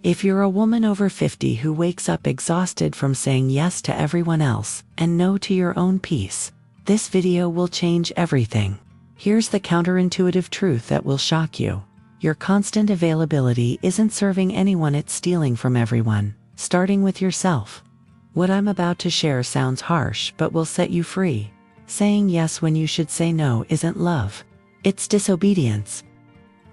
If you're a woman over 50 who wakes up exhausted from saying yes to everyone else and no to your own peace, this video will change everything. Here's the counterintuitive truth that will shock you. Your constant availability isn't serving anyone, it's stealing from everyone, starting with yourself. What I'm about to share sounds harsh but will set you free. Saying yes when you should say no isn't love. It's disobedience.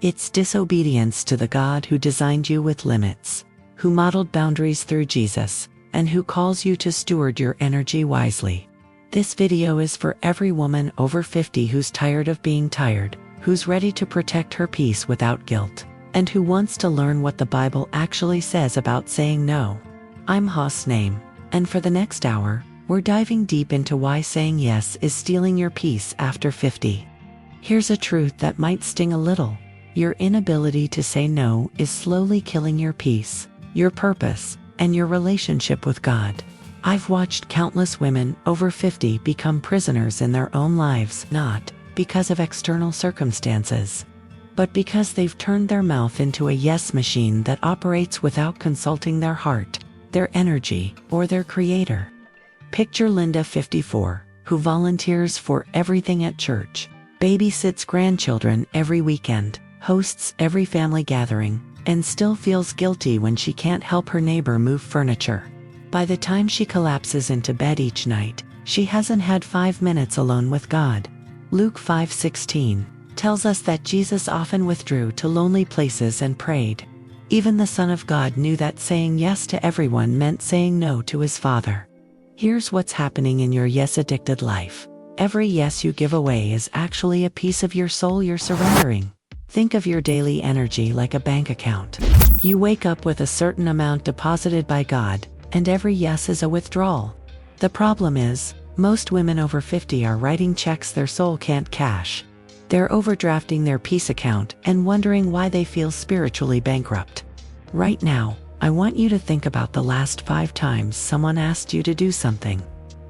It's disobedience to the God who designed you with limits, who modeled boundaries through Jesus, and who calls you to steward your energy wisely. This video is for every woman over 50 who's tired of being tired, who's ready to protect her peace without guilt, and who wants to learn what the Bible actually says about saying no. I'm Haas Naim, and for the next hour, we're diving deep into why saying yes is stealing your peace after 50. Here's a truth that might sting a little. Your inability to say no is slowly killing your peace, your purpose, and your relationship with God. I've watched countless women over 50 become prisoners in their own lives, not because of external circumstances, but because they've turned their mouth into a yes machine that operates without consulting their heart, their energy, or their Creator. Picture Linda, 54, who volunteers for everything at church, babysits grandchildren every weekend, hosts every family gathering, and still feels guilty when she can't help her neighbor move furniture. By the time she collapses into bed each night, she hasn't had 5 minutes alone with God. Luke 5:16 tells us that Jesus often withdrew to lonely places and prayed. Even the Son of God knew that saying yes to everyone meant saying no to his Father. Here's what's happening in your yes-addicted life. Every yes you give away is actually a piece of your soul you're surrendering. Think of your daily energy like a bank account. You wake up with a certain amount deposited by God, and every yes is a withdrawal. The problem is, most women over 50 are writing checks their soul can't cash. They're overdrafting their peace account and wondering why they feel spiritually bankrupt. Right now, I want you to think about the last 5 times someone asked you to do something.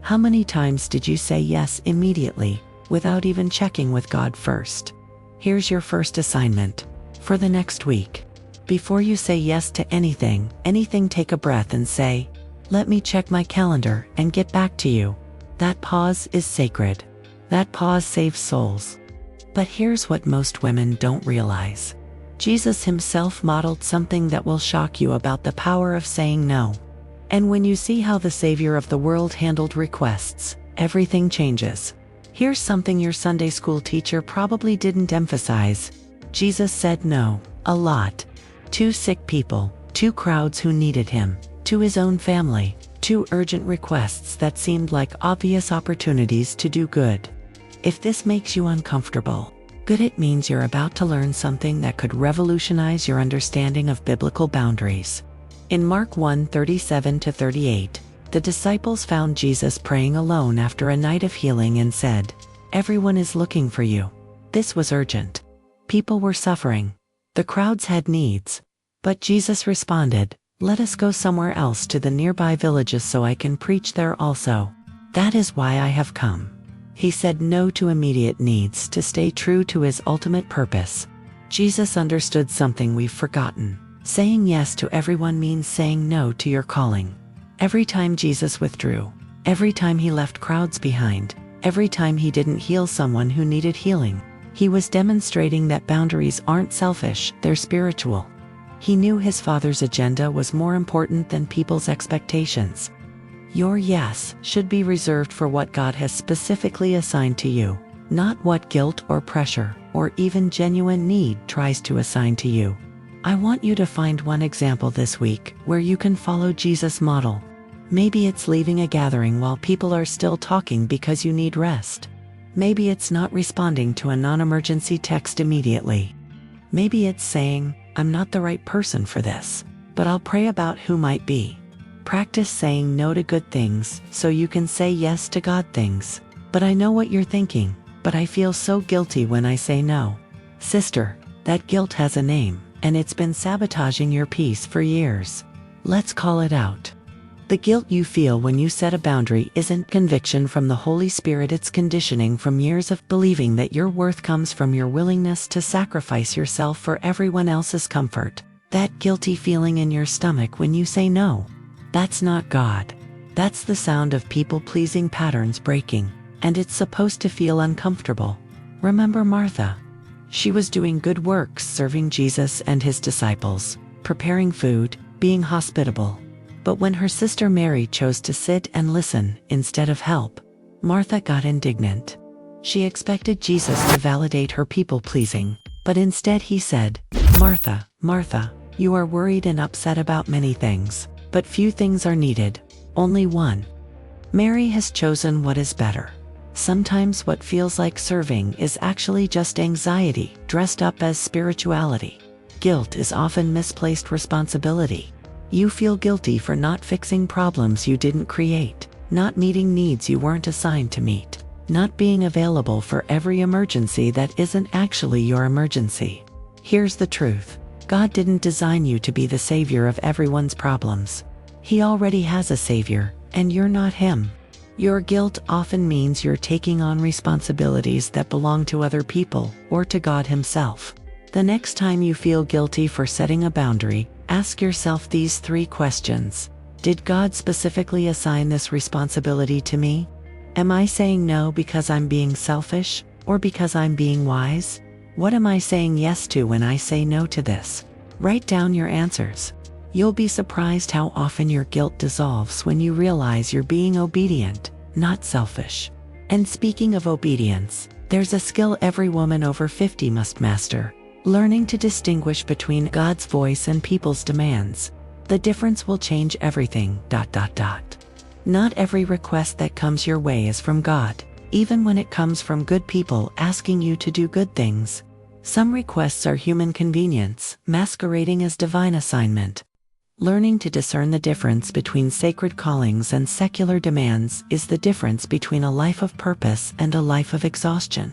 How many times did you say yes immediately, without even checking with God first? Here's your first assignment for the next week. Before you say yes to anything, take a breath and say, "Let me check my calendar and get back to you." That pause is sacred. That pause saves souls. But here's what most women don't realize. Jesus himself modeled something that will shock you about the power of saying no. And when you see how the Savior of the world handled requests, everything changes. Here's something your Sunday school teacher probably didn't emphasize. Jesus said no, a lot. 2 sick people, 2 crowds who needed him, to his own family, 2 urgent requests that seemed like obvious opportunities to do good. If this makes you uncomfortable, good, it means you're about to learn something that could revolutionize your understanding of biblical boundaries. In Mark 1:37-38, the disciples found Jesus praying alone after a night of healing and said, "Everyone is looking for you." This was urgent. People were suffering. The crowds had needs. But Jesus responded, "Let us go somewhere else to the nearby villages so I can preach there also. That is why I have come." He said no to immediate needs to stay true to his ultimate purpose. Jesus understood something we've forgotten. Saying yes to everyone means saying no to your calling. Every time Jesus withdrew, every time he left crowds behind, every time he didn't heal someone who needed healing, he was demonstrating that boundaries aren't selfish, they're spiritual. He knew his Father's agenda was more important than people's expectations. Your yes should be reserved for what God has specifically assigned to you, not what guilt or pressure, or even genuine need tries to assign to you. I want you to find one example this week where you can follow Jesus' model. Maybe it's leaving a gathering while people are still talking because you need rest. Maybe it's not responding to a non-emergency text immediately. Maybe it's saying, "I'm not the right person for this, but I'll pray about who might be." Practice saying no to good things so you can say yes to God things. But I know what you're thinking, but I feel so guilty when I say no. Sister, that guilt has a name, and it's been sabotaging your peace for years. Let's call it out. The guilt you feel when you set a boundary isn't conviction from the Holy Spirit, it's conditioning from years of believing that your worth comes from your willingness to sacrifice yourself for everyone else's comfort. That guilty feeling in your stomach when you say no. That's not God. That's the sound of people-pleasing patterns breaking, and it's supposed to feel uncomfortable. Remember Martha? She was doing good works, serving Jesus and his disciples, preparing food, being hospitable. But when her sister Mary chose to sit and listen instead of help, Martha got indignant. She expected Jesus to validate her people-pleasing, but instead he said, "Martha, Martha, you are worried and upset about many things, but few things are needed, only one. Mary has chosen what is better." Sometimes what feels like serving is actually just anxiety dressed up as spirituality. Guilt is often misplaced responsibility. You feel guilty for not fixing problems you didn't create, not meeting needs you weren't assigned to meet, not being available for every emergency that isn't actually your emergency. Here's the truth. God didn't design you to be the savior of everyone's problems. He already has a savior, and you're not him. Your guilt often means you're taking on responsibilities that belong to other people or to God himself. The next time you feel guilty for setting a boundary, ask yourself these 3 questions. Did God specifically assign this responsibility to me? Am I saying no because I'm being selfish, or because I'm being wise? What am I saying yes to when I say no to this? Write down your answers. You'll be surprised how often your guilt dissolves when you realize you're being obedient, not selfish. And speaking of obedience, there's a skill every woman over 50 must master: learning to distinguish between God's voice and people's demands. The difference will change everything. Not every request that comes your way is from God, even when it comes from good people asking you to do good things. Some requests are human convenience, masquerading as divine assignment. Learning to discern the difference between sacred callings and secular demands is the difference between a life of purpose and a life of exhaustion.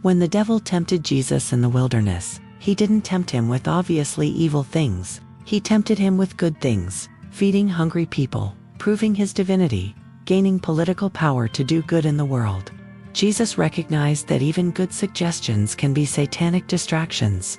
When the devil tempted Jesus in the wilderness, he didn't tempt him with obviously evil things. He tempted him with good things: feeding hungry people, proving his divinity, gaining political power to do good in the world. Jesus recognized that even good suggestions can be satanic distractions.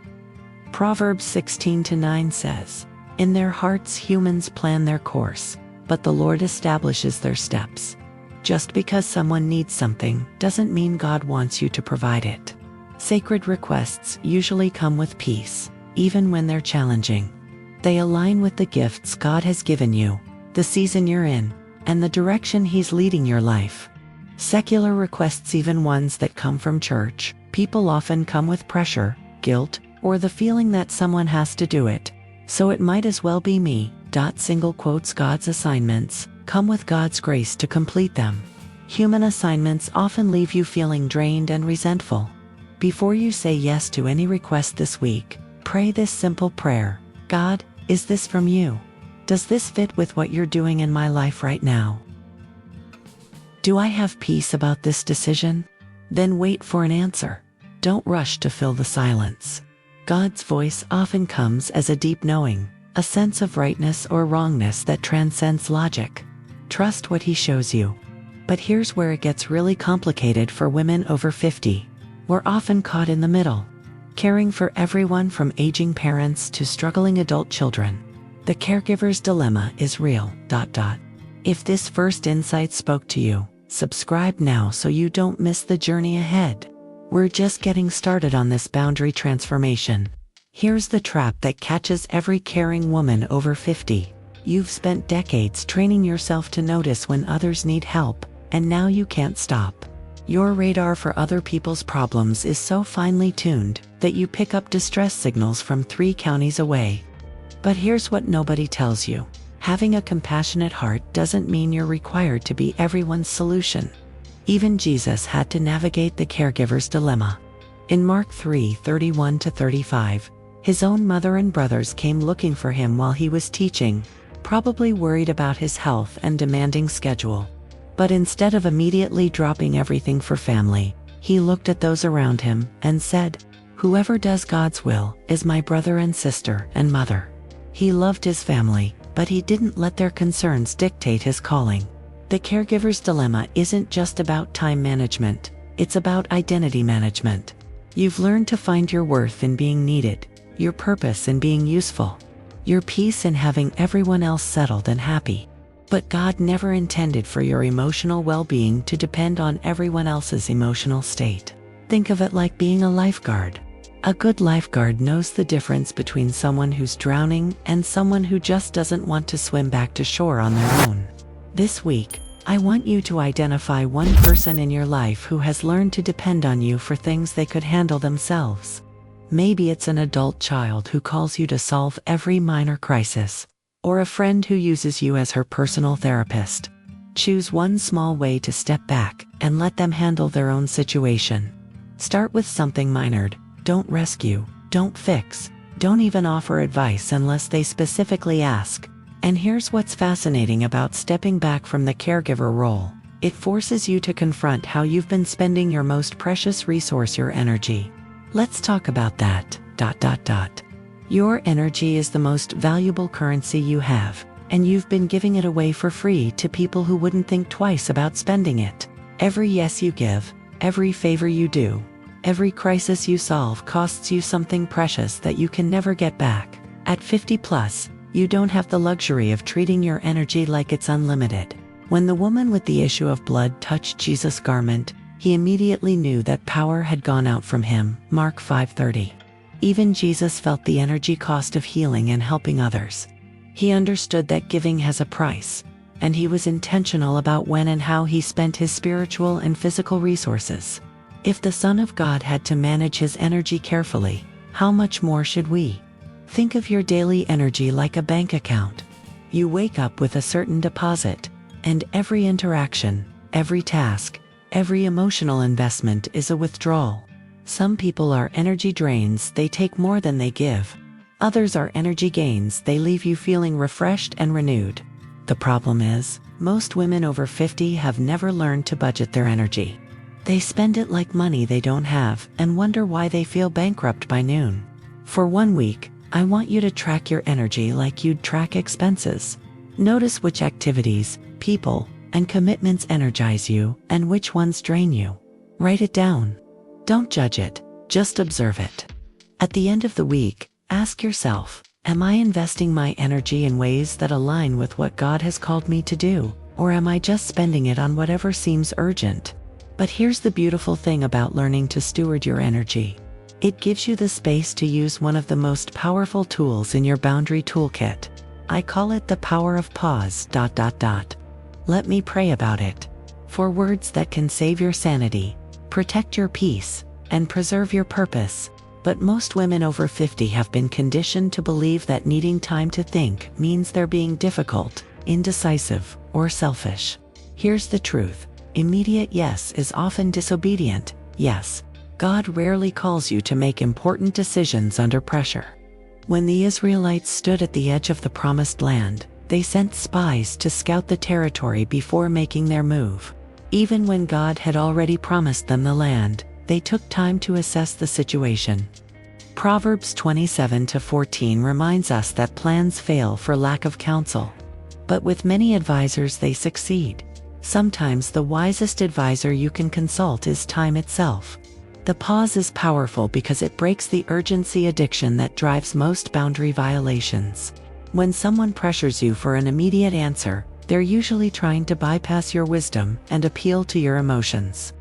Proverbs 16:9 says, "In their hearts humans plan their course, but the Lord establishes their steps." Just because someone needs something doesn't mean God wants you to provide it. Sacred requests usually come with peace, even when they're challenging. They align with the gifts God has given you, the season you're in, and the direction He's leading your life. Secular requests, even ones that come from church, people often come with pressure, guilt, or the feeling that someone has to do it. So it might as well be me. God's assignments come with God's grace to complete them. Human assignments often leave you feeling drained and resentful. Before you say yes to any request this week, pray this simple prayer: God, is this from you? Does this fit with what you're doing in my life right now? Do I have peace about this decision? Then wait for an answer. Don't rush to fill the silence. God's voice often comes as a deep knowing, a sense of rightness or wrongness that transcends logic. Trust what He shows you. But here's where it gets really complicated for women over 50. We're often caught in the middle, caring for everyone from aging parents to struggling adult children. The caregiver's dilemma is real. If this first insight spoke to you, subscribe now so you don't miss the journey ahead. We're just getting started on this boundary transformation. Here's the trap that catches every caring woman over 50. You've spent decades training yourself to notice when others need help, and now you can't stop. Your radar for other people's problems is so finely tuned that you pick up distress signals from 3 counties away. But here's what nobody tells you. Having a compassionate heart doesn't mean you're required to be everyone's solution. Even Jesus had to navigate the caregiver's dilemma. In Mark 3:31-35, his own mother and brothers came looking for him while he was teaching, probably worried about his health and demanding schedule. But instead of immediately dropping everything for family, he looked at those around him and said, "Whoever does God's will is my brother and sister and mother." He loved his family, but he didn't let their concerns dictate his calling. The caregiver's dilemma isn't just about time management, it's about identity management. You've learned to find your worth in being needed, your purpose in being useful. your peace in having everyone else settled and happy. But God never intended for your emotional well-being to depend on everyone else's emotional state. Think of it like being a lifeguard. A good lifeguard knows the difference between someone who's drowning and someone who just doesn't want to swim back to shore on their own. This week, I want you to identify one person in your life who has learned to depend on you for things they could handle themselves. Maybe it's an adult child who calls you to solve every minor crisis, or a friend who uses you as her personal therapist. Choose one small way to step back and let them handle their own situation. Start with something minor. Don't rescue, don't fix, don't even offer advice unless they specifically ask. And here's what's fascinating about stepping back from the caregiver role. It forces you to confront how you've been spending your most precious resource, your energy. Let's talk about that. Your energy is the most valuable currency you have, and you've been giving it away for free to people who wouldn't think twice about spending it. Every yes you give, every favor you do, every crisis you solve costs you something precious that you can never get back. At 50 plus, you don't have the luxury of treating your energy like it's unlimited. When the woman with the issue of blood touched Jesus' garment, he immediately knew that power had gone out from him. Mark 5:30. Even Jesus felt the energy cost of healing and helping others. He understood that giving has a price, and he was intentional about when and how he spent his spiritual and physical resources. If the Son of God had to manage his energy carefully, how much more should we? Think of your daily energy like a bank account. You wake up with a certain deposit, and every interaction, every task, every emotional investment is a withdrawal. Some people are energy drains, they take more than they give. Others are energy gains, they leave you feeling refreshed and renewed. The problem is, most women over 50 have never learned to budget their energy. They spend it like money they don't have and wonder why they feel bankrupt by noon. For 1 week, I want you to track your energy like you'd track expenses. Notice which activities, people, and commitments energize you and which ones drain you. Write it down. Don't judge it, just observe it. At the end of the week, ask yourself, am I investing my energy in ways that align with what God has called me to do, or am I just spending it on whatever seems urgent? But here's the beautiful thing about learning to steward your energy. It gives you the space to use one of the most powerful tools in your boundary toolkit. I call it the power of pause. Let me pray about it. 4 words that can save your sanity, protect your peace, and preserve your purpose. But most women over 50 have been conditioned to believe that needing time to think means they're being difficult, indecisive, or selfish. Here's the truth. Immediate yes is often disobedient yes. God rarely calls you to make important decisions under pressure. When the Israelites stood at the edge of the promised land, they sent spies to scout the territory before making their move. Even when God had already promised them the land, they took time to assess the situation. Proverbs 27:14 reminds us that plans fail for lack of counsel. But with many advisors they succeed. Sometimes the wisest advisor you can consult is time itself. The pause is powerful because it breaks the urgency addiction that drives most boundary violations. When someone pressures you for an immediate answer, they're usually trying to bypass your wisdom and appeal to your emotions.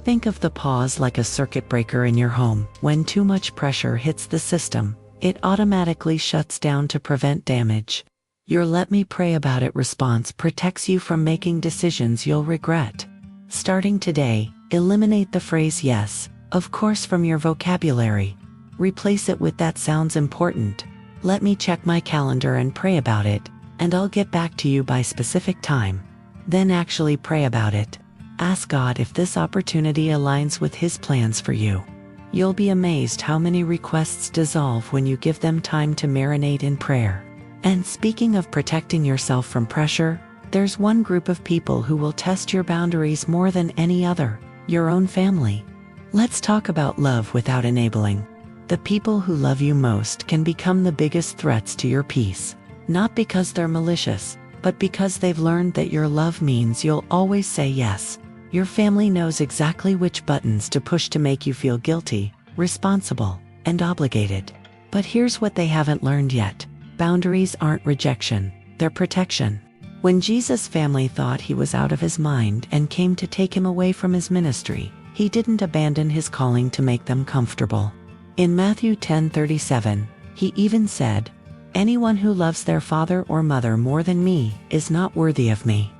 Think of the pause like a circuit breaker in your home. When too much pressure hits the system, it automatically shuts down to prevent damage. Your "let me pray about it" response protects you from making decisions you'll regret. Starting today, eliminate the phrase "yes, of course" from your vocabulary. Replace it with "that sounds important. Let me check my calendar and pray about it, and I'll get back to you by specific time." Then actually pray about it. Ask God if this opportunity aligns with His plans for you. You'll be amazed how many requests dissolve when you give them time to marinate in prayer. And speaking of protecting yourself from pressure, there's one group of people who will test your boundaries more than any other: your own family. Let's talk about love without enabling. The people who love you most can become the biggest threats to your peace, not because they're malicious, but because they've learned that your love means you'll always say yes. Your family knows exactly which buttons to push to make you feel guilty, responsible, and obligated. But here's what they haven't learned yet. Boundaries aren't rejection, they're protection. When Jesus' family thought he was out of his mind and came to take him away from his ministry, he didn't abandon his calling to make them comfortable. In Matthew 10:37, he even said, "Anyone who loves their father or mother more than me is not worthy of me."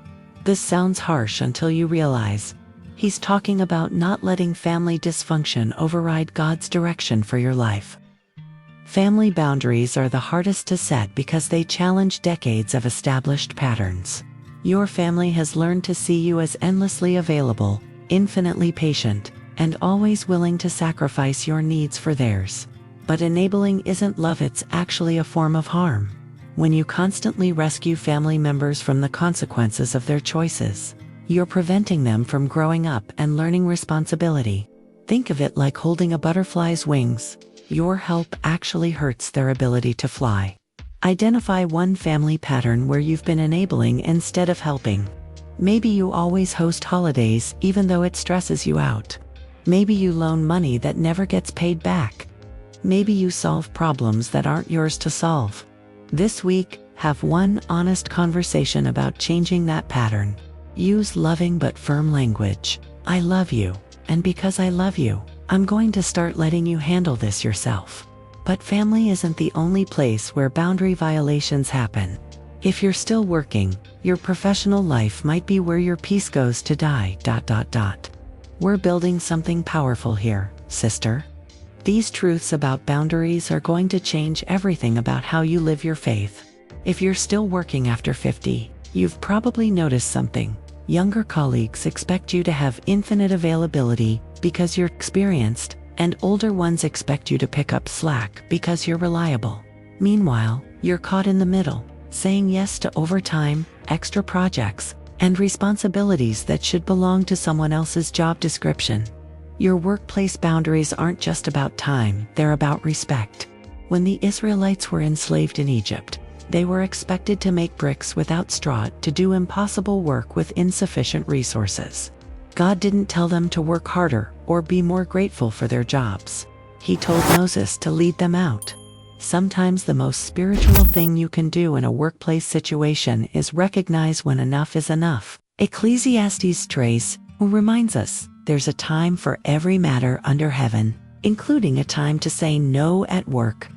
This sounds harsh until you realize he's talking about not letting family dysfunction override God's direction for your life. Family boundaries are the hardest to set because they challenge decades of established patterns. Your family has learned to see you as endlessly available, infinitely patient, and always willing to sacrifice your needs for theirs. But enabling isn't love, it's actually a form of harm. When you constantly rescue family members from the consequences of their choices, you're preventing them from growing up and learning responsibility. Think of it like holding a butterfly's wings. Your help actually hurts their ability to fly. Identify one family pattern where you've been enabling instead of helping. Maybe you always host holidays even though it stresses you out. Maybe you loan money that never gets paid back. Maybe you solve problems that aren't yours to solve. This week, have one honest conversation about changing that pattern. Use loving but firm language. I love you, and because I love you, I'm going to start letting you handle this yourself. But family isn't the only place where boundary violations happen. If you're still working, your professional life might be where your peace goes to die. We're building something powerful here, sister. These truths about boundaries are going to change everything about how you live your faith. If you're still working after 50, you've probably noticed something. Younger colleagues expect you to have infinite availability because you're experienced, and older ones expect you to pick up slack because you're reliable. Meanwhile, you're caught in the middle, saying yes to overtime, extra projects, and responsibilities that should belong to someone else's job description. Your workplace boundaries aren't just about time, they're about respect. When the Israelites were enslaved in Egypt, they were expected to make bricks without straw, to do impossible work with insufficient resources. God didn't tell them to work harder or be more grateful for their jobs. He told Moses to lead them out. Sometimes the most spiritual thing you can do in a workplace situation is recognize when enough is enough. Ecclesiastes 3 reminds us there's a time for every matter under heaven, including a time to say no at work.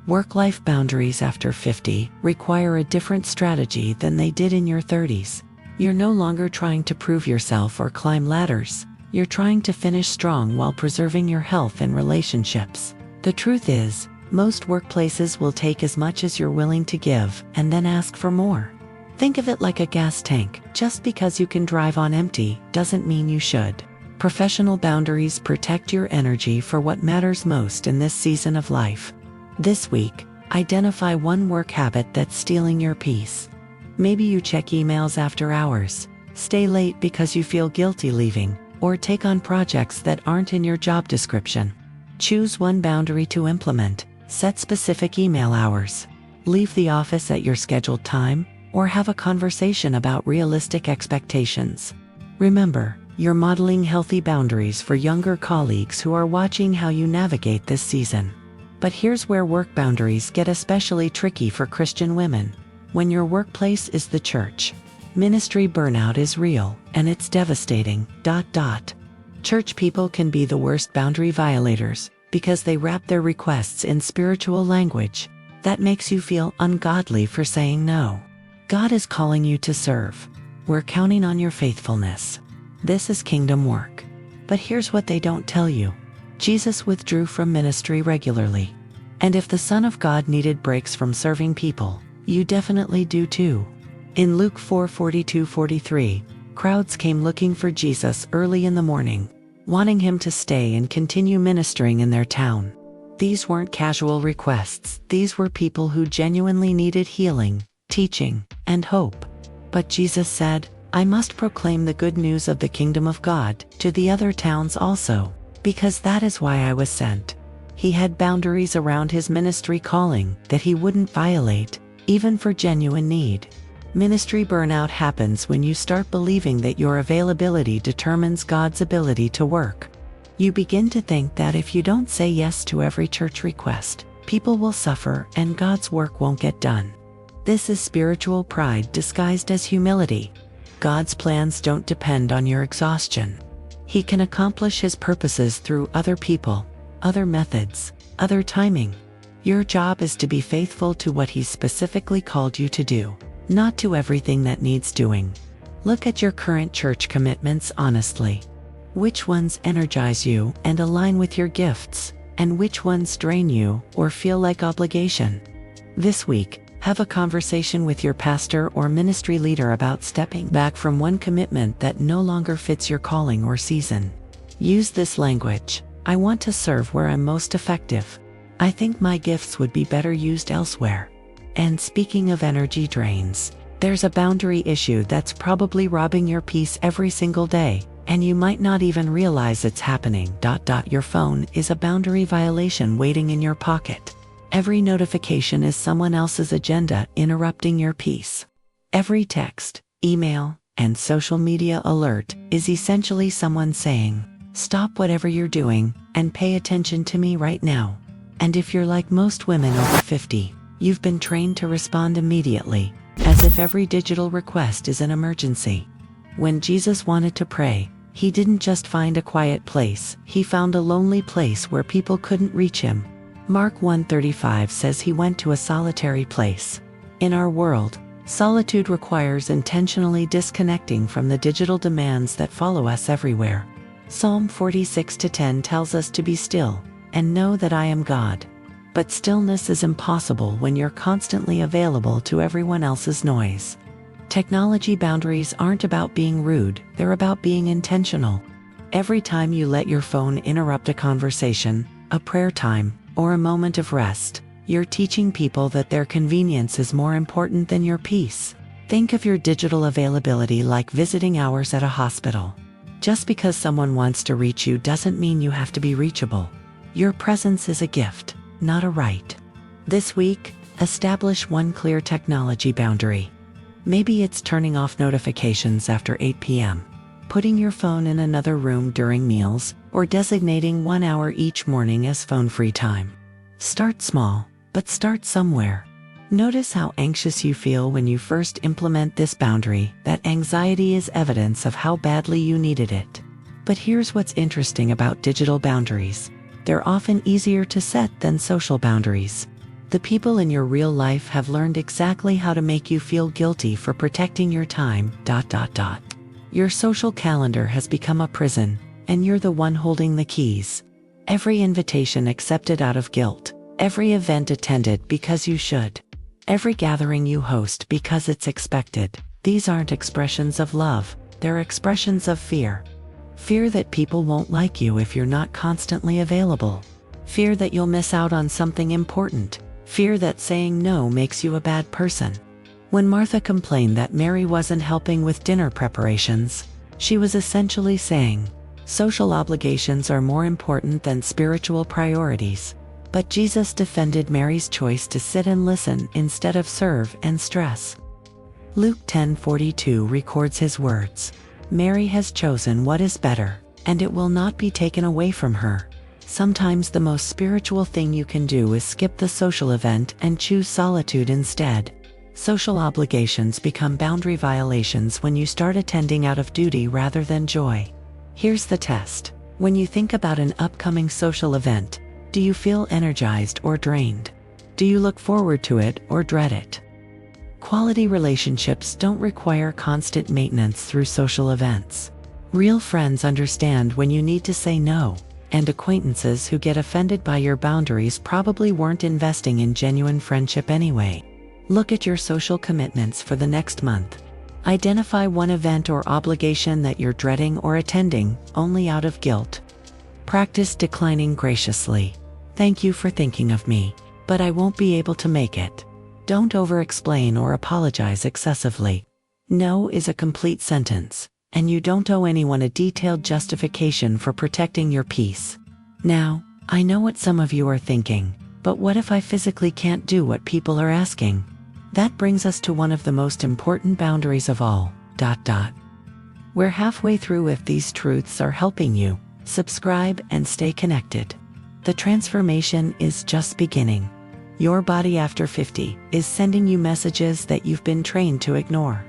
Work-life boundaries after 50 require a different strategy than they did in your 30s. You're no longer trying to prove yourself or climb ladders. You're trying to finish strong while preserving your health and relationships. The truth is, most workplaces will take as much as you're willing to give and then ask for more. Think of it like a gas tank. Just because you can drive on empty doesn't mean you should. Professional boundaries protect your energy for what matters most in this season of life. This week, identify one work habit that's stealing your peace. Maybe you check emails after hours, stay late because you feel guilty leaving, or take on projects that aren't in your job description. Choose one boundary to implement. Set specific email hours. Leave the office at your scheduled time, or have a conversation about realistic expectations. Remember, you're modeling healthy boundaries for younger colleagues who are watching how you navigate this season. But here's where work boundaries get especially tricky for Christian women. When your workplace is the church, ministry burnout is real, and it's devastating. Church people can be the worst boundary violators because they wrap their requests in spiritual language that makes you feel ungodly for saying no. God is calling you to serve. We're counting on your faithfulness. This is kingdom work. But here's what they don't tell you. Jesus withdrew from ministry regularly. And if the Son of God needed breaks from serving people, you definitely do too. In Luke 4:42-43, crowds came looking for Jesus early in the morning, wanting him to stay and continue ministering in their town. These weren't casual requests. These were people who genuinely needed healing, teaching, and hope. But Jesus said, "I must proclaim the good news of the kingdom of God to the other towns also, because that is why I was sent." He had boundaries around his ministry calling that he wouldn't violate, even for genuine need. Ministry burnout happens when you start believing that your availability determines God's ability to work. You begin to think that if you don't say yes to every church request, People will suffer and God's work won't get done. This is spiritual pride disguised as humility. God's plans don't depend on your exhaustion. He can accomplish His purposes through other people, other methods, other timing. Your job is to be faithful to what He's specifically called you to do, not to everything that needs doing. Look at your current church commitments honestly. Which ones energize you and align with your gifts, and which ones drain you or feel like obligation? This week, have a conversation with your pastor or ministry leader about stepping back from one commitment that no longer fits your calling or season. Use this language: I want to serve where I'm most effective. I think my gifts would be better used elsewhere. And speaking of energy drains, there's a boundary issue that's probably robbing your peace every single day, and you might not even realize it's happening. Your phone is a boundary violation waiting in your pocket. Every notification is someone else's agenda interrupting your peace. Every text, email, and social media alert is essentially someone saying, "Stop whatever you're doing and pay attention to me right now." And if you're like most women over 50, you've been trained to respond immediately, as if every digital request is an emergency. When Jesus wanted to pray, He didn't just find a quiet place, He found a lonely place where people couldn't reach Him. Mark 1:35 says He went to a solitary place. In our world, solitude requires intentionally disconnecting from the digital demands that follow us everywhere. Psalm 46:10 tells us to be still and know that I am God. But stillness is impossible when you're constantly available to everyone else's noise. Technology boundaries aren't about being rude, they're about being intentional. Every time you let your phone interrupt a conversation, a prayer time, or a moment of rest, you're teaching people that their convenience is more important than your peace. Think of your digital availability like visiting hours at a hospital. Just because someone wants to reach you doesn't mean you have to be reachable. Your presence is a gift, not a right. This week, establish one clear technology boundary. Maybe it's turning off notifications after 8 p.m., putting your phone in another room during meals, or designating 1 hour each morning as phone-free time. Start small, but start somewhere. Notice how anxious you feel when you first implement this boundary. That anxiety is evidence of how badly you needed it. But here's what's interesting about digital boundaries. They're often easier to set than social boundaries. The people in your real life have learned exactly how to make you feel guilty for protecting your time. Your social calendar has become a prison, and you're the one holding the keys. Every invitation accepted out of guilt, every event attended because you should, every gathering you host because it's expected. These aren't expressions of love, they're expressions of fear. Fear that people won't like you if you're not constantly available. Fear that you'll miss out on something important. Fear that saying no makes you a bad person. When Martha complained that Mary wasn't helping with dinner preparations, she was essentially saying, social obligations are more important than spiritual priorities. But Jesus defended Mary's choice to sit and listen instead of serve and stress. Luke 10:42 records His words, "Mary has chosen what is better, and it will not be taken away from her." Sometimes the most spiritual thing you can do is skip the social event and choose solitude instead. Social obligations become boundary violations when you start attending out of duty rather than joy. Here's the test. When you think about an upcoming social event, do you feel energized or drained? Do you look forward to it or dread it? Quality relationships don't require constant maintenance through social events. Real friends understand when you need to say no, and acquaintances who get offended by your boundaries probably weren't investing in genuine friendship anyway. Look at your social commitments for the next month. Identify one event or obligation that you're dreading or attending only out of guilt. Practice declining graciously. "Thank you for thinking of me, but I won't be able to make it." Don't over-explain or apologize excessively. No is a complete sentence, and you don't owe anyone a detailed justification for protecting your peace. Now, I know what some of you are thinking, but what if I physically can't do what people are asking? That brings us to one of the most important boundaries of all. We're halfway through. If these truths are helping you, subscribe and stay connected. The transformation is just beginning. Your body after 50 is sending you messages that you've been trained to ignore.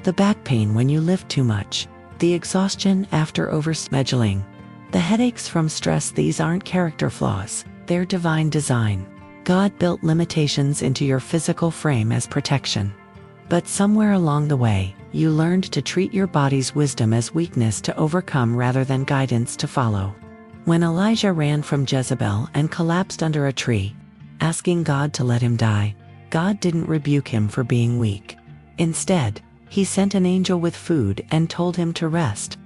The back pain when you lift too much, the exhaustion after overscheduling, the headaches from stress, these aren't character flaws, they're divine design. God built limitations into your physical frame as protection. But somewhere along the way, you learned to treat your body's wisdom as weakness to overcome rather than guidance to follow. When Elijah ran from Jezebel and collapsed under a tree, asking God to let him die, God didn't rebuke him for being weak. Instead, he sent an angel with food and told him to rest.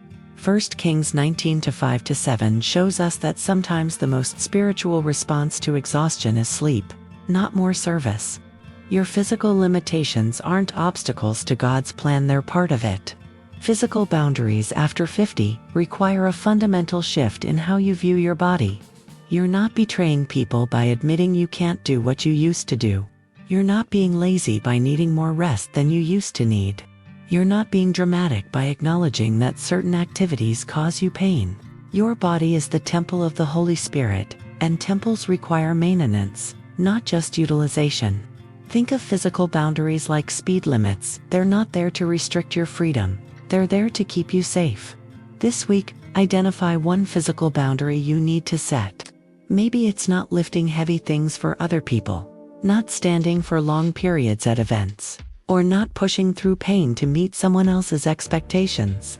1 Kings 19:5-7 shows us that sometimes the most spiritual response to exhaustion is sleep, not more service. Your physical limitations aren't obstacles to God's plan, they're part of it. Physical boundaries after 50 require a fundamental shift in how you view your body. You're not betraying people by admitting you can't do what you used to do. You're not being lazy by needing more rest than you used to need. You're not being dramatic by acknowledging that certain activities cause you pain. Your body is the temple of the Holy Spirit, and temples require maintenance, not just utilization. Think of physical boundaries like speed limits. They're not there to restrict your freedom, they're there to keep you safe. This week, identify one physical boundary you need to set. Maybe it's not lifting heavy things for other people, not standing for long periods at events, or not pushing through pain to meet someone else's expectations.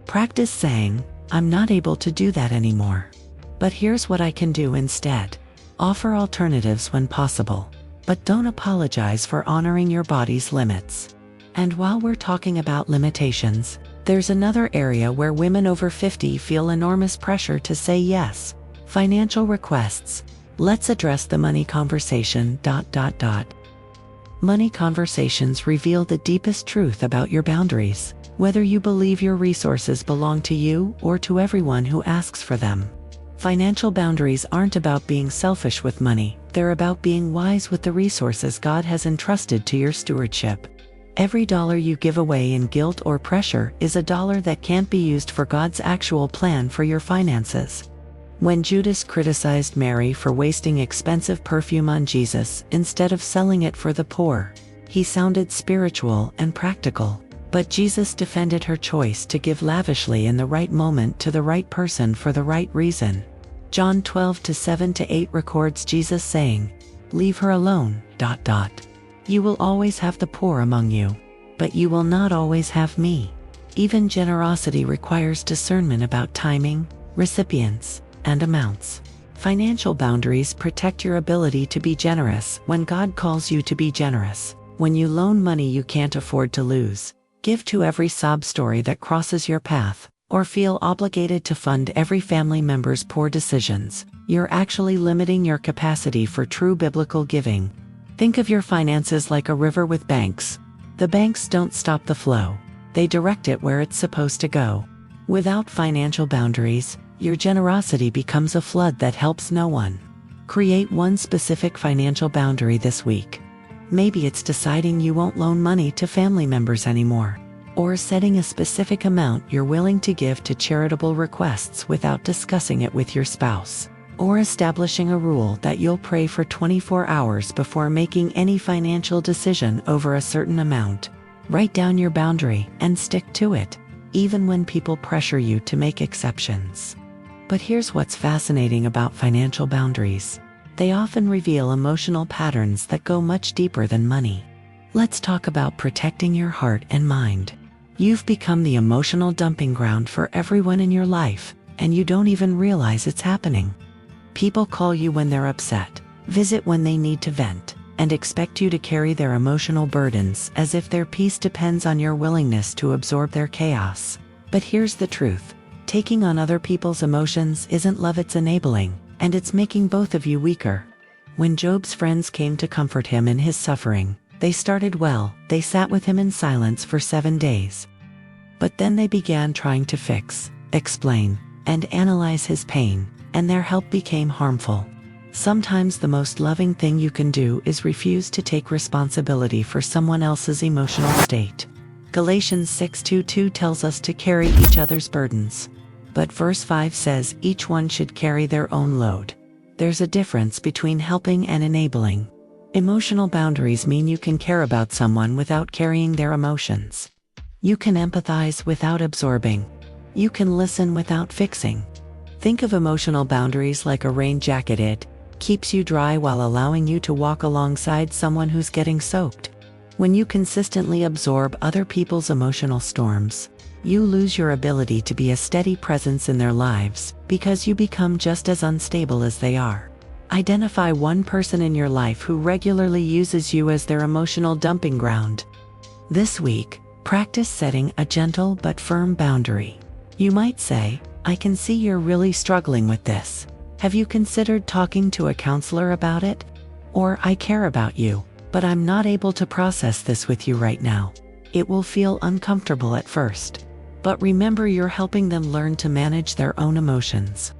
Practice saying, "I'm not able to do that anymore, but here's what I can do instead." Offer alternatives when possible, but don't apologize for honoring your body's limits. And while we're talking about limitations, there's another area where women over 50 feel enormous pressure to say yes: financial requests. Let's address the money conversation. Money conversations reveal the deepest truth about your boundaries, whether you believe your resources belong to you or to everyone who asks for them. Financial boundaries aren't about being selfish with money, they're about being wise with the resources God has entrusted to your stewardship. Every dollar you give away in guilt or pressure is a dollar that can't be used for God's actual plan for your finances. When Judas criticized Mary for wasting expensive perfume on Jesus instead of selling it for the poor, he sounded spiritual and practical. But Jesus defended her choice to give lavishly in the right moment to the right person for the right reason. John 12:7-8 records Jesus saying, "Leave her alone. You will always have the poor among you, but you will not always have me." Even generosity requires discernment about timing, recipients, and amounts. Financial boundaries protect your ability to be generous when God calls you to be generous. When you loan money you can't afford to lose, give to every sob story that crosses your path, or feel obligated to fund every family member's poor decisions, you're actually limiting your capacity for true biblical giving. Think of your finances like a river with banks. The banks don't stop the flow, they direct it where it's supposed to go. Without financial boundaries, your generosity becomes a flood that helps no one. Create one specific financial boundary this week. Maybe it's deciding you won't loan money to family members anymore, or setting a specific amount you're willing to give to charitable requests without discussing it with your spouse, or establishing a rule that you'll pray for 24 hours before making any financial decision over a certain amount. Write down your boundary and stick to it, even when people pressure you to make exceptions. But here's what's fascinating about financial boundaries. They often reveal emotional patterns that go much deeper than money. Let's talk about protecting your heart and mind. You've become the emotional dumping ground for everyone in your life, and you don't even realize it's happening. People call you when they're upset, visit when they need to vent, and expect you to carry their emotional burdens as if their peace depends on your willingness to absorb their chaos. But here's the truth. Taking on other people's emotions isn't love, it's enabling, and it's making both of you weaker. When Job's friends came to comfort him in his suffering, they started well, they sat with him in silence for 7 days. But then they began trying to fix, explain, and analyze his pain, and their help became harmful. Sometimes the most loving thing you can do is refuse to take responsibility for someone else's emotional state. Galatians 6:2 tells us to carry each other's burdens. But verse 5 says each one should carry their own load. There's a difference between helping and enabling. Emotional boundaries mean you can care about someone without carrying their emotions. You can empathize without absorbing. You can listen without fixing. Think of emotional boundaries like a rain jacket. It keeps you dry while allowing you to walk alongside someone who's getting soaked. When you consistently absorb other people's emotional storms, you lose your ability to be a steady presence in their lives because you become just as unstable as they are. Identify one person in your life who regularly uses you as their emotional dumping ground. This week, practice setting a gentle but firm boundary. You might say, "I can see you're really struggling with this. Have you considered talking to a counselor about it?" Or, "I care about you, but I'm not able to process this with you right now." It will feel uncomfortable at first, but remember you're helping them learn to manage their own emotions.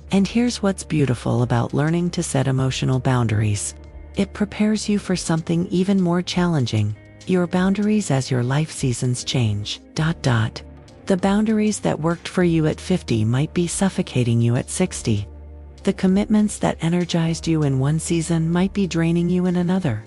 And here's what's beautiful about learning to set emotional boundaries. It prepares you for something even more challenging, your boundaries as your life seasons change. The boundaries that worked for you at 50 might be suffocating you at 60. The commitments that energized you in one season might be draining you in another.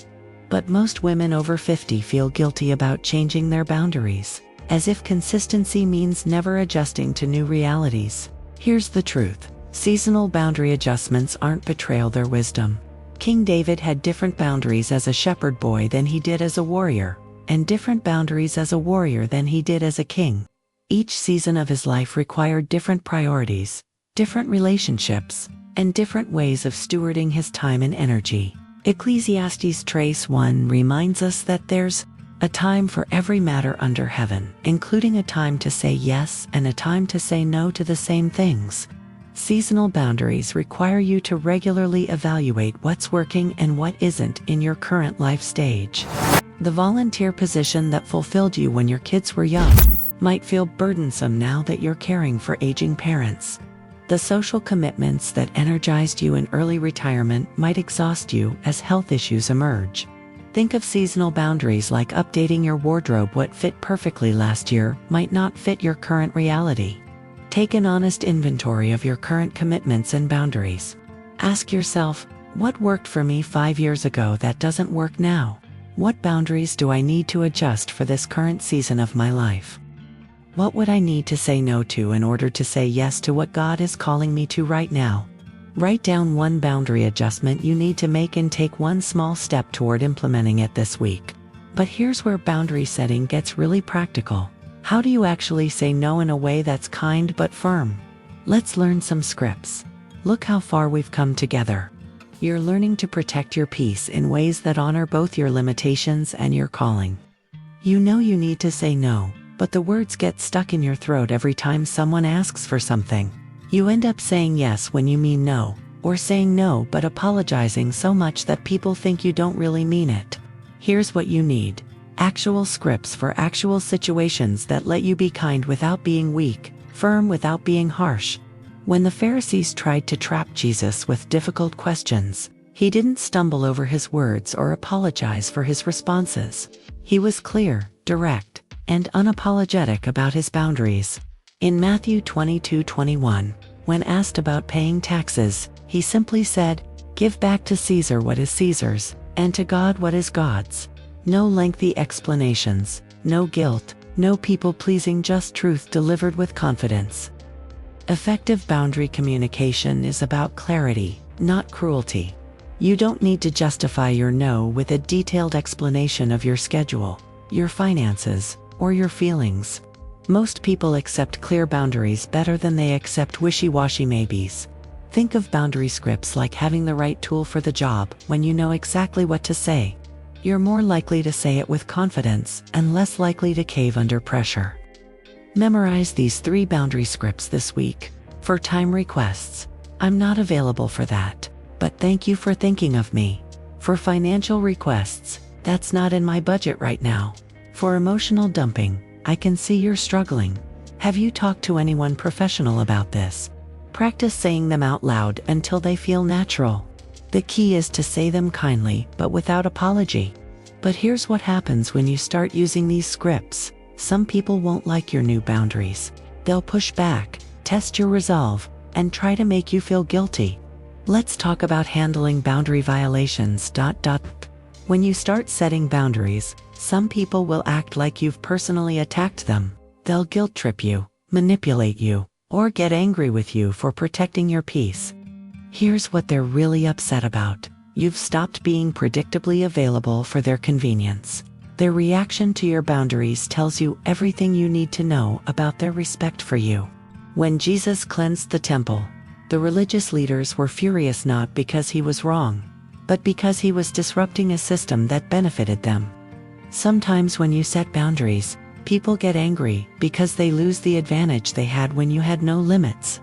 But most women over 50 feel guilty about changing their boundaries, as if consistency means never adjusting to new realities. Here's the truth. Seasonal boundary adjustments aren't betrayal, they're wisdom. King David had different boundaries as a shepherd boy than he did as a warrior, and different boundaries as a warrior than he did as a king. Each season of his life required different priorities, different relationships, and different ways of stewarding his time and energy. Ecclesiastes 3:1 reminds us that there's a time for every matter under heaven, including a time to say yes and a time to say no to the same things. Seasonal boundaries require you to regularly evaluate what's working and what isn't in your current life stage. The volunteer position that fulfilled you when your kids were young might feel burdensome now that you're caring for aging parents. The social commitments that energized you in early retirement might exhaust you as health issues emerge. Think of seasonal boundaries like updating your wardrobe. What fit perfectly last year might not fit your current reality. Take an honest inventory of your current commitments and boundaries. Ask yourself, what worked for me 5 years ago that doesn't work now? What boundaries do I need to adjust for this current season of my life? What would I need to say no to in order to say yes to what God is calling me to right now? Write down one boundary adjustment you need to make and take one small step toward implementing it this week. But here's where boundary setting gets really practical. How do you actually say no in a way that's kind but firm? Let's learn some scripts. Look how far we've come together. You're learning to protect your peace in ways that honor both your limitations and your calling. You know you need to say no, but the words get stuck in your throat every time someone asks for something. You end up saying yes when you mean no, or saying no but apologizing so much that people think you don't really mean it. Here's what you need. Actual scripts for actual situations that let you be kind without being weak, firm without being harsh. When the Pharisees tried to trap Jesus with difficult questions, he didn't stumble over his words or apologize for his responses. He was clear, direct, and unapologetic about his boundaries. In Matthew 22:21, when asked about paying taxes, he simply said, "Give back to Caesar what is Caesar's, and to God what is God's." No lengthy explanations, no guilt, no people-pleasing, just truth delivered with confidence. Effective boundary communication is about clarity, not cruelty. You don't need to justify your no with a detailed explanation of your schedule, your finances, or your feelings. Most people accept clear boundaries better than they accept wishy-washy maybes. Think of boundary scripts like having the right tool for the job. When you know exactly what to say, you're more likely to say it with confidence and less likely to cave under pressure. Memorize these 3 boundary scripts this week. For time requests, "I'm not available for that, but thank you for thinking of me." For financial requests, "That's not in my budget right now." For emotional dumping, "I can see you're struggling. Have you talked to anyone professional about this?" Practice saying them out loud until they feel natural. The key is to say them kindly but without apology. But here's what happens when you start using these scripts. Some people won't like your new boundaries. They'll push back, test your resolve, and try to make you feel guilty. Let's talk about handling boundary violations. When you start setting boundaries, some people will act like you've personally attacked them. They'll guilt trip you, manipulate you, or get angry with you for protecting your peace. Here's what they're really upset about. You've stopped being predictably available for their convenience. Their reaction to your boundaries tells you everything you need to know about their respect for you. When Jesus cleansed the temple, the religious leaders were furious not because he was wrong, but because he was disrupting a system that benefited them. Sometimes when you set boundaries, people get angry because they lose the advantage they had when you had no limits.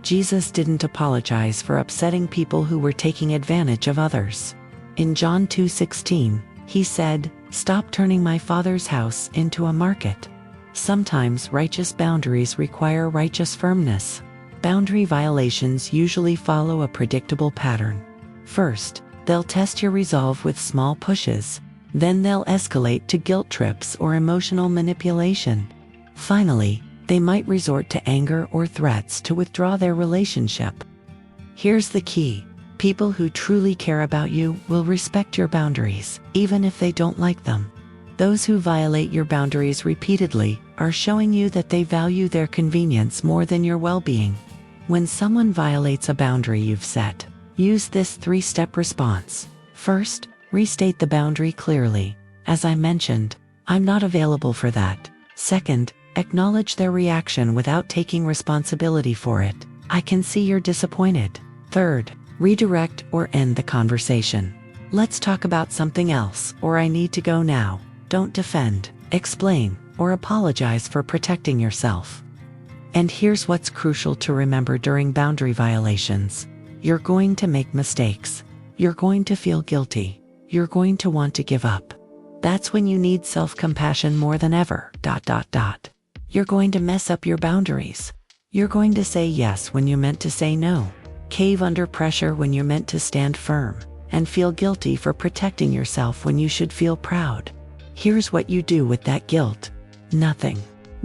Jesus didn't apologize for upsetting people who were taking advantage of others. In John 2:16, he said, "Stop turning my Father's house into a market." Sometimes righteous boundaries require righteous firmness. Boundary violations usually follow a predictable pattern. First, they'll test your resolve with small pushes. Then they'll escalate to guilt trips or emotional manipulation. Finally, they might resort to anger or threats to withdraw their relationship. Here's the key. People who truly care about you will respect your boundaries, even if they don't like them. Those who violate your boundaries repeatedly are showing you that they value their convenience more than your well-being. When someone violates a boundary you've set, use this 3-step response. First, restate the boundary clearly. As I mentioned, I'm not available for that. Second, acknowledge their reaction without taking responsibility for it. I can see you're disappointed. Third, redirect or end the conversation. Let's talk about something else, or I need to go now. Don't defend, explain, or apologize for protecting yourself. And here's what's crucial to remember during boundary violations. You're going to make mistakes. You're going to feel guilty. You're going to want to give up. That's when you need self-compassion more than ever. You're going to mess up your boundaries. You're going to say yes when you meant to say no. Cave under pressure when you're meant to stand firm. And feel guilty for protecting yourself when you should feel proud. Here's what you do with that guilt. Nothing.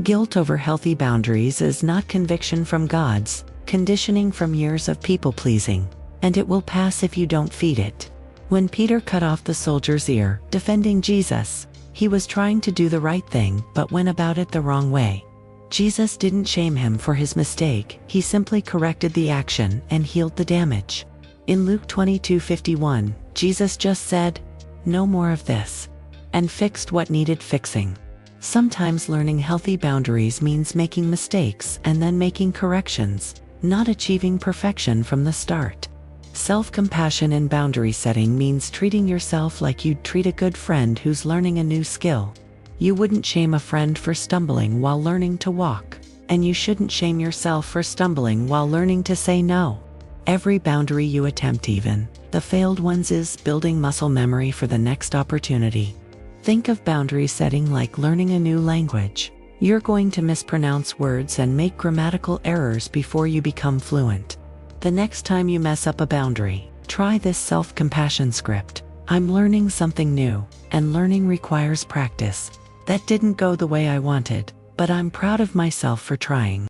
Guilt over healthy boundaries is not conviction from God's conditioning from years of people-pleasing, and it will pass if you don't feed it. When Peter cut off the soldier's ear, defending Jesus, he was trying to do the right thing but went about it the wrong way. Jesus didn't shame him for his mistake, he simply corrected the action and healed the damage. In Luke 22:51, Jesus just said, "No more of this," and fixed what needed fixing. Sometimes learning healthy boundaries means making mistakes and then making corrections, not achieving perfection from the start. Self-compassion in boundary setting means treating yourself like you'd treat a good friend who's learning a new skill. You wouldn't shame a friend for stumbling while learning to walk, and you shouldn't shame yourself for stumbling while learning to say no. Every boundary you attempt, even the failed ones, is building muscle memory for the next opportunity. Think of boundary setting like learning a new language. You're going to mispronounce words and make grammatical errors before you become fluent. The next time you mess up a boundary, try this self-compassion script. I'm learning something new, and learning requires practice. That didn't go the way I wanted, but I'm proud of myself for trying.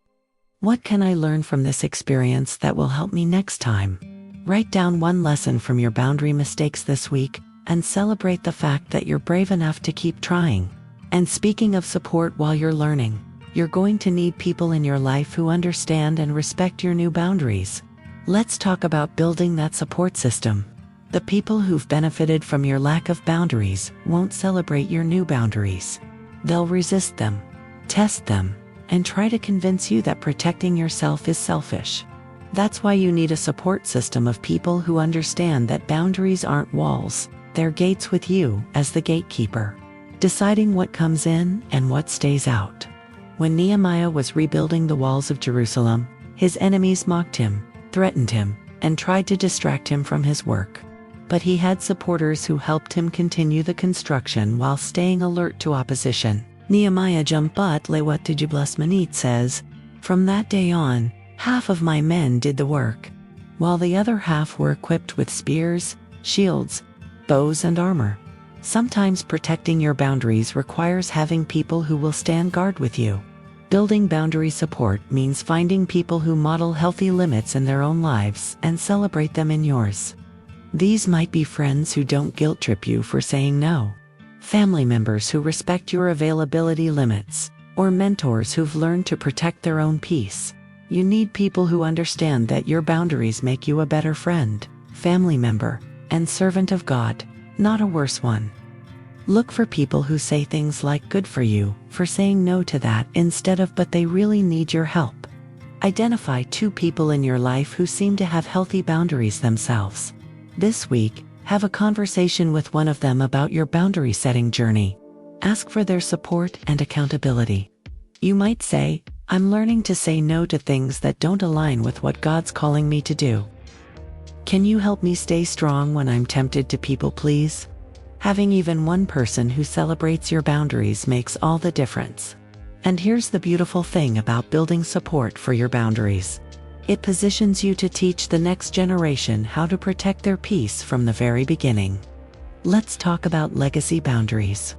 What can I learn from this experience that will help me next time? Write down one lesson from your boundary mistakes this week, and celebrate the fact that you're brave enough to keep trying. And speaking of support while you're learning, you're going to need people in your life who understand and respect your new boundaries. Let's talk about building that support system. The people who've benefited from your lack of boundaries won't celebrate your new boundaries. They'll resist them, test them, and try to convince you that protecting yourself is selfish. That's why you need a support system of people who understand that boundaries aren't walls, they're gates with you as the gatekeeper, deciding what comes in and what stays out. When Nehemiah was rebuilding the walls of Jerusalem, his enemies mocked him, threatened him, and tried to distract him from his work. But he had supporters who helped him continue the construction while staying alert to opposition. Nehemiah Jumpat Lewat 17 Menit says, "From that day on, half of my men did the work, while the other half were equipped with spears, shields, bows, and armor." Sometimes protecting your boundaries requires having people who will stand guard with you. Building boundary support means finding people who model healthy limits in their own lives and celebrate them in yours. These might be friends who don't guilt trip you for saying no, family members who respect your availability limits, or mentors who've learned to protect their own peace. You need people who understand that your boundaries make you a better friend, family member, and servant of God, not a worse one. Look for people who say things like "good for you" for saying no to that instead of "but they really need your help." Identify 2 people in your life who seem to have healthy boundaries themselves. This week, have a conversation with one of them about your boundary setting journey. Ask for their support and accountability. You might say, "I'm learning to say no to things that don't align with what God's calling me to do. Can you help me stay strong when I'm tempted to people please?" Having even one person who celebrates your boundaries makes all the difference. And here's the beautiful thing about building support for your boundaries. It positions you to teach the next generation how to protect their peace from the very beginning. Let's talk about legacy boundaries.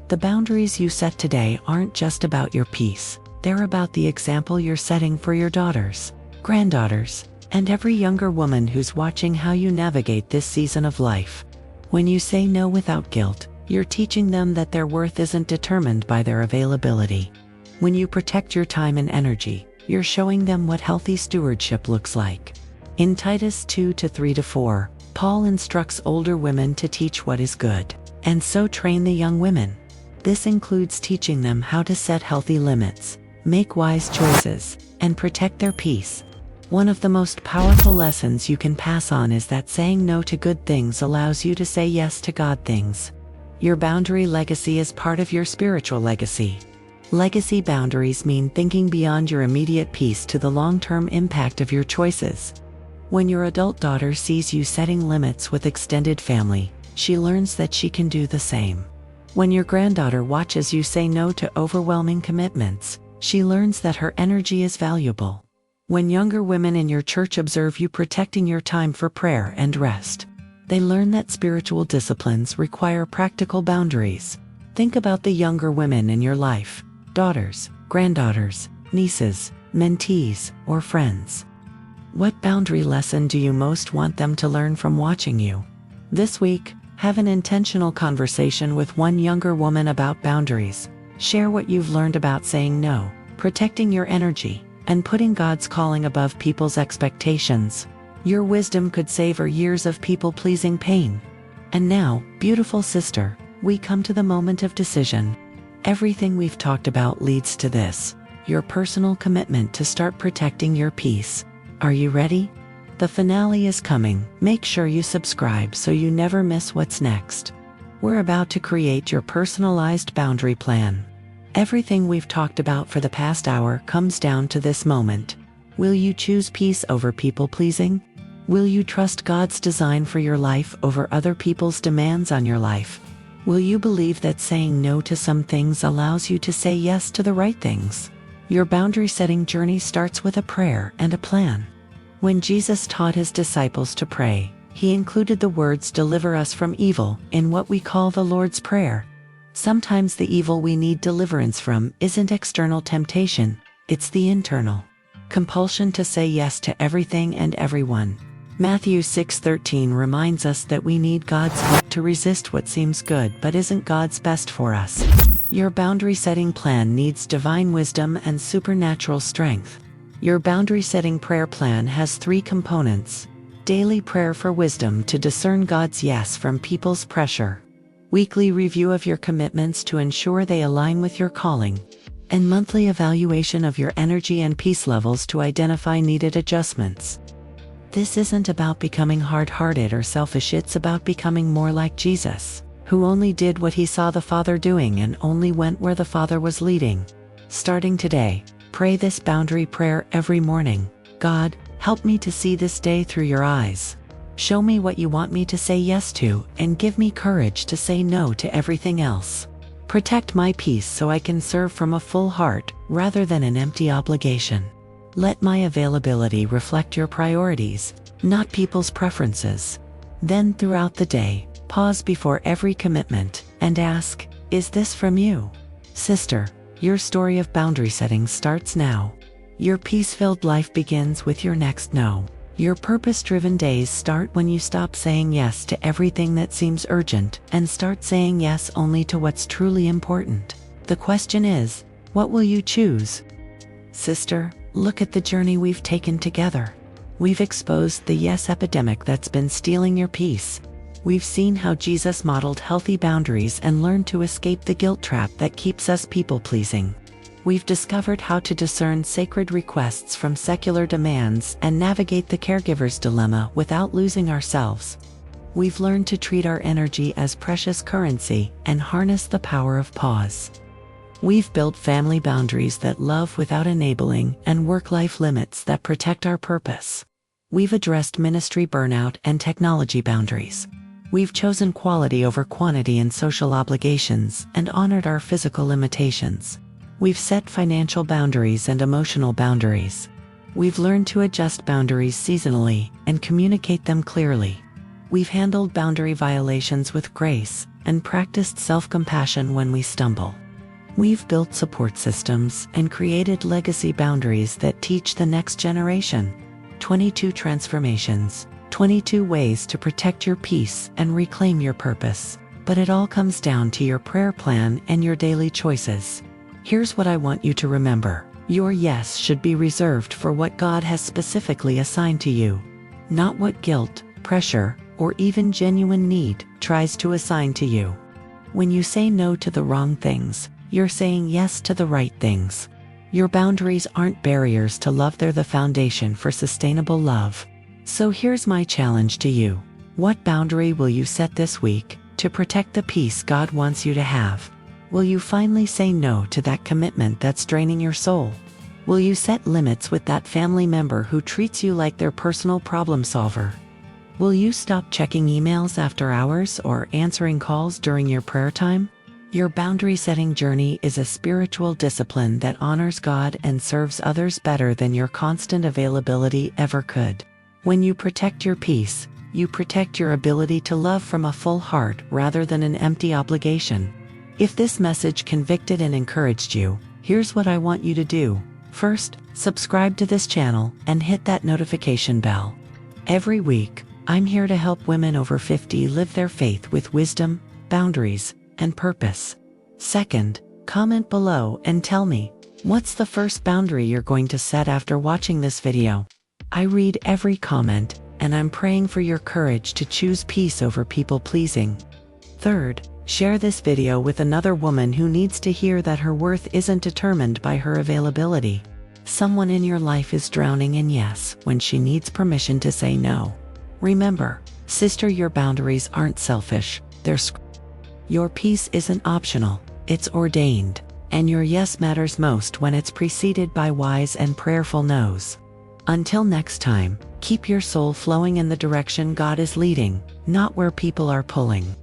The boundaries you set today aren't just about your peace, they're about the example you're setting for your daughters, granddaughters, and every younger woman who's watching how you navigate this season of life. When you say no without guilt, you're teaching them that their worth isn't determined by their availability. When you protect your time and energy, you're showing them what healthy stewardship looks like. In Titus 2:3-4, Paul instructs older women to teach what is good, and so train the young women. This includes teaching them how to set healthy limits, make wise choices, and protect their peace. One of the most powerful lessons you can pass on is that saying no to good things allows you to say yes to God things. Your boundary legacy is part of your spiritual legacy. Legacy boundaries mean thinking beyond your immediate peace to the long-term impact of your choices. When your adult daughter sees you setting limits with extended family, she learns that she can do the same. When your granddaughter watches you say no to overwhelming commitments, she learns that her energy is valuable. When younger women in your church observe you protecting your time for prayer and rest, they learn that spiritual disciplines require practical boundaries. Think about the younger women in your life, daughters, granddaughters, nieces, mentees, or friends. What boundary lesson do you most want them to learn from watching you? This week, have an intentional conversation with one younger woman about boundaries. Share what you've learned about saying no, protecting your energy, and putting God's calling above people's expectations. Your wisdom could save her years of people-pleasing pain. And now, beautiful sister, we come to the moment of decision. Everything we've talked about leads to this: your personal commitment to start protecting your peace. Are you ready? The finale is coming. Make sure you subscribe so you never miss what's next. We're about to create your personalized boundary plan. Everything we've talked about for the past hour comes down to this moment. Will you choose peace over people-pleasing? Will you trust God's design for your life over other people's demands on your life? Will you believe that saying no to some things allows you to say yes to the right things? Your boundary-setting journey starts with a prayer and a plan. When Jesus taught his disciples to pray, he included the words "deliver us from evil" in what we call the Lord's Prayer. Sometimes the evil we need deliverance from isn't external temptation, it's the internal compulsion to say yes to everything and everyone. Matthew 6:13 reminds us that we need God's help to resist what seems good but isn't God's best for us. Your boundary-setting plan needs divine wisdom and supernatural strength. Your boundary-setting prayer plan has 3 components: daily prayer for wisdom to discern God's yes from people's pressure, weekly review of your commitments to ensure they align with your calling, and monthly evaluation of your energy and peace levels to identify needed adjustments. This isn't about becoming hard-hearted or selfish, it's about becoming more like Jesus, who only did what he saw the Father doing and only went where the Father was leading. Starting today, pray this boundary prayer every morning. God, help me to see this day through your eyes. Show me what you want me to say yes to, and give me courage to say no to everything else. Protect my peace so I can serve from a full heart, rather than an empty obligation. Let my availability reflect your priorities, not people's preferences. Then throughout the day, pause before every commitment, and ask, is this from you? Sister, your story of boundary setting starts now. Your peace-filled life begins with your next no. Your purpose-driven days start when you stop saying yes to everything that seems urgent and start saying yes only to what's truly important. The question is, what will you choose? Sister, look at the journey we've taken together. We've exposed the yes epidemic that's been stealing your peace. We've seen how Jesus modeled healthy boundaries and learned to escape the guilt trap that keeps us people-pleasing. We've discovered how to discern sacred requests from secular demands and navigate the caregiver's dilemma without losing ourselves. We've learned to treat our energy as precious currency and harness the power of pause. We've built family boundaries that love without enabling and work-life limits that protect our purpose. We've addressed ministry burnout and technology boundaries. We've chosen quality over quantity in social obligations and honored our physical limitations. We've set financial boundaries and emotional boundaries. We've learned to adjust boundaries seasonally and communicate them clearly. We've handled boundary violations with grace and practiced self-compassion when we stumble. We've built support systems and created legacy boundaries that teach the next generation. 22 transformations, 22 ways to protect your peace and reclaim your purpose. But it all comes down to your prayer plan and your daily choices. Here's what I want you to remember. Your yes should be reserved for what God has specifically assigned to you, not what guilt, pressure, or even genuine need tries to assign to you. When you say no to the wrong things, you're saying yes to the right things. Your boundaries aren't barriers to love, they're the foundation for sustainable love. So here's my challenge to you. What boundary will you set this week to protect the peace God wants you to have? Will you finally say no to that commitment that's draining your soul? Will you set limits with that family member who treats you like their personal problem solver? Will you stop checking emails after hours or answering calls during your prayer time? Your boundary-setting journey is a spiritual discipline that honors God and serves others better than your constant availability ever could. When you protect your peace, you protect your ability to love from a full heart rather than an empty obligation. If this message convicted and encouraged you, here's what I want you to do. First, subscribe to this channel and hit that notification bell. Every week, I'm here to help women over 50 live their faith with wisdom, boundaries, and purpose. Second, comment below and tell me, what's the first boundary you're going to set after watching this video? I read every comment, and I'm praying for your courage to choose peace over people-pleasing. Third, share this video with another woman who needs to hear that her worth isn't determined by her availability. Someone in your life is drowning in yes when she needs permission to say no. Remember, sister, your boundaries aren't selfish, they're your peace isn't optional, it's ordained, and your yes matters most when it's preceded by wise and prayerful no's. Until next time, keep your soul flowing in the direction God is leading, not where people are pulling.